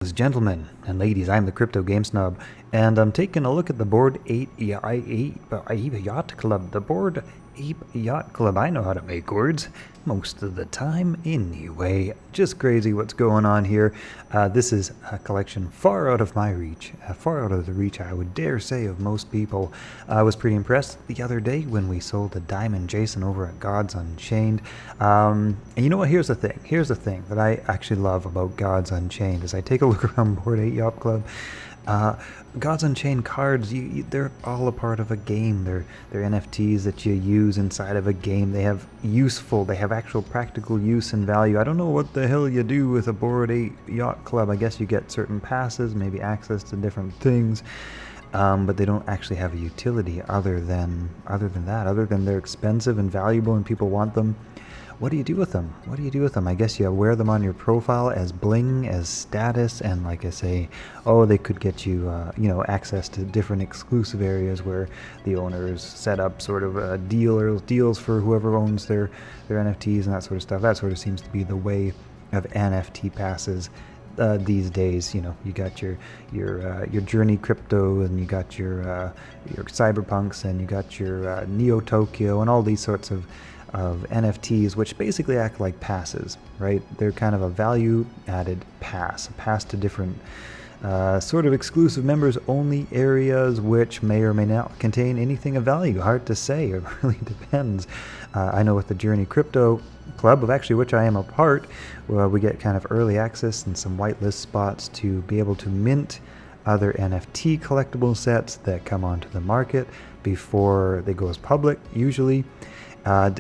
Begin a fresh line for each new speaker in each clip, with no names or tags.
Gentlemen and ladies, I'm the Crypto Game Snob, and I'm taking a look at the Bored Ape Yacht Club. The Bored Ape Yacht Club. I know how to make words most of the time anyway. Just crazy what's going on here. This is a collection far out of my reach, far out of the reach, I would dare say, of most people. I was pretty impressed the other day when we sold a Diamond Jason over at Gods Unchained. And you know what? Here's the thing that I actually love about Gods Unchained. As I take a look around Bored Ape Yacht Club, Gods Unchained cards, they're all a part of a game. They're NFTs that you use inside of a game. They have actual practical use and value. I don't know what the hell you do with a Bored Ape Yacht Club. I guess you get certain passes, maybe access to different things, but they don't actually have a utility other than they're expensive and valuable and people want them. What do you do with them? I guess you wear them on your profile as bling, as status, and like I say, they could get you, access to different exclusive areas where the owners set up sort of deals for whoever owns their NFTs and that sort of stuff. That sort of seems to be the way of NFT passes these days. You got your Journey Crypto, and you got your Cyberpunks, and you got your Neo Tokyo, and all these sorts of NFTs, which basically act like passes, right? They're kind of a value-added pass to different sort of exclusive members-only areas, which may or may not contain anything of value. Hard to say. It really depends. I know with the Journey Crypto Club, of actually which I am a part, we get kind of early access and some whitelist spots to be able to mint other NFT collectible sets that come onto the market before they go as public, usually.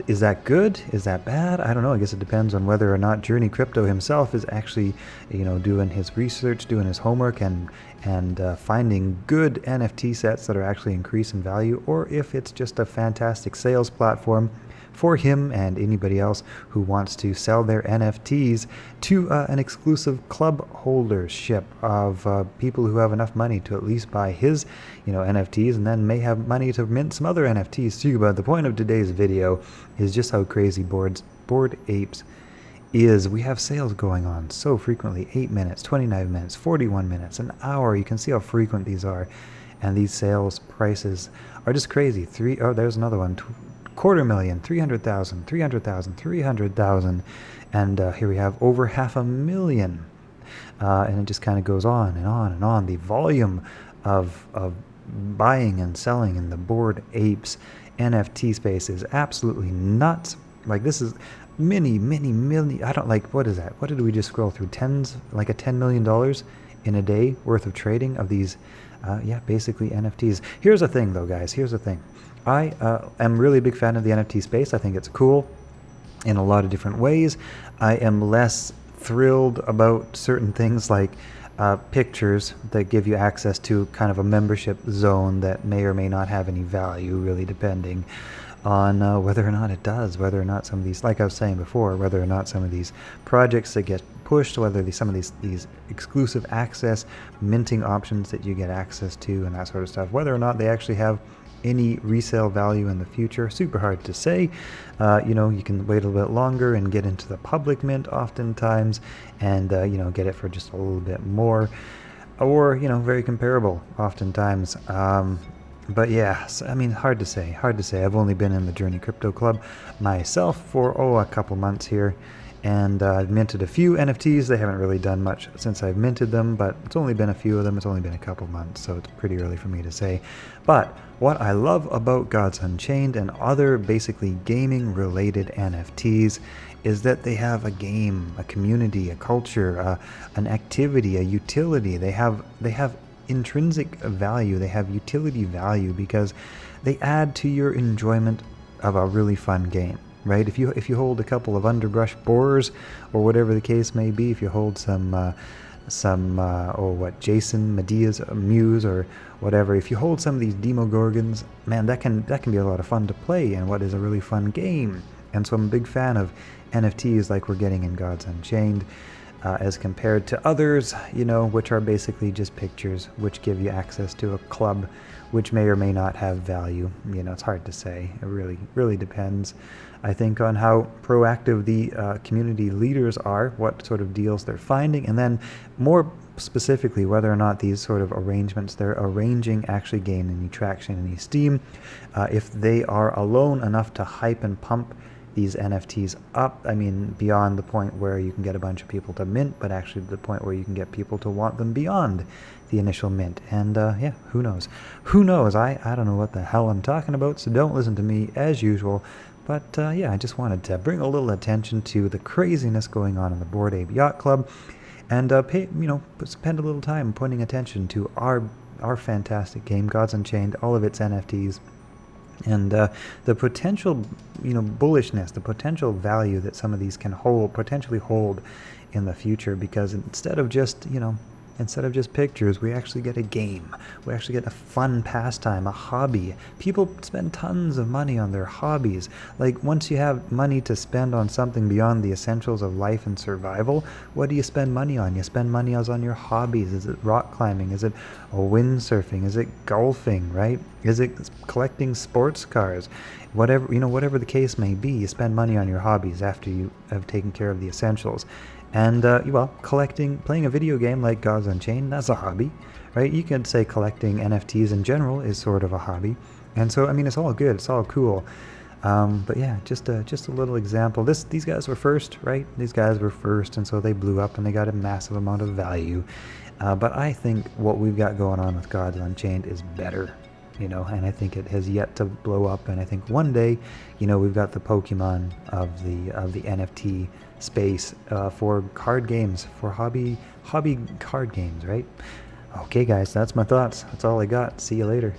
Is that good? Is that bad? I don't know. I guess it depends on whether or not Journey Crypto himself is actually, doing his research, doing his homework, and finding good NFT sets that are actually increasing value, or if it's just a fantastic sales platform for him and anybody else who wants to sell their NFTs to an exclusive club holdership of people who have enough money to at least buy his, NFTs, and then may have money to mint some other NFTs too. But the point of today's video is just how crazy Bored Apes is. We have sales going on so frequently: 8 minutes, 29 minutes, 41 minutes, an hour. You can see how frequent these are, and these sales prices are just crazy. There's another one. 250,000, 300,000, 300,000, 300,000, and here we have over 500,000, and it just kind of goes on and on and on. The volume of buying and selling in the Bored Apes NFT space is absolutely nuts. Like, this is many. I don't like, what is that? What did we just scroll through? Like a $10 million in a day worth of trading of these, basically NFTs. Here's the thing, though, guys. I am really a big fan of the NFT space. I think it's cool in a lot of different ways. I am less thrilled about certain things like pictures that give you access to kind of a membership zone that may or may not have any value, really depending on whether or not it does, whether or not some of these, like I was saying before, whether or not some of these projects that get pushed, whether some of these exclusive access minting options that you get access to and that sort of stuff, whether or not they actually have any resale value in the future. Super hard to say. You can wait a little bit longer and get into the public mint oftentimes, and get it for just a little bit more, or very comparable oftentimes. But yeah, I mean, hard to say. I've only been in the Journey Crypto Club myself for a couple months here, and I've minted a few NFTs. They haven't really done much since I've minted them, but it's only been a few of them. It's only been a couple months, so it's pretty early for me to say. But what I love about Gods Unchained and other basically gaming-related NFTs is that they have a game, a community, a culture, an activity, a utility. They have intrinsic value. They have utility value because they add to your enjoyment of a really fun game. Right? If you hold a couple of underbrush borers, or whatever the case may be, if you hold some Jason Medea's Muse or whatever, if you hold some of these Demogorgons, man, that can be a lot of fun to play and what is a really fun game. And so I'm a big fan of NFTs like we're getting in Gods Unchained. as compared to others, which are basically just pictures, which give you access to a club, which may or may not have value. It's hard to say. It really depends, I think, on how proactive the community leaders are, what sort of deals they're finding, and then more specifically whether or not these sort of arrangements they're arranging actually gain any traction, any steam, if they are alone enough to hype and pump these NFTs up, beyond the point where you can get a bunch of people to mint, but actually to the point where you can get people to want them beyond the initial mint. And yeah, who knows? I don't know what the hell I'm talking about, so don't listen to me as usual. But yeah, I just wanted to bring a little attention to the craziness going on in the Bored Ape Yacht Club, and spend a little time putting attention to our fantastic game, Gods Unchained, all of its NFTs, and the potential, bullishness, the potential value that some of these can potentially hold in the future, because instead of just pictures, we actually get a game. We actually get a fun pastime, a hobby. People spend tons of money on their hobbies. Like, once you have money to spend on something beyond the essentials of life and survival, what do you spend money on? You spend money on your hobbies. Is it rock climbing? Is it windsurfing? Is it golfing, right? Is it collecting sports cars? Whatever the case may be, you spend money on your hobbies after you have taken care of the essentials. And, playing a video game like Gods Unchained, that's a hobby, right? You could say collecting NFTs in general is sort of a hobby. And so, it's all good, it's all cool. But yeah, just a little example. These guys were first, right? These guys were first, and so they blew up and they got a massive amount of value. But I think what we've got going on with Gods Unchained is better. And I think it has yet to blow up, and I think one day, we've got the Pokemon of the NFT space for card games, for hobby card games, right? Okay, guys, that's my thoughts. That's all I got. See you later.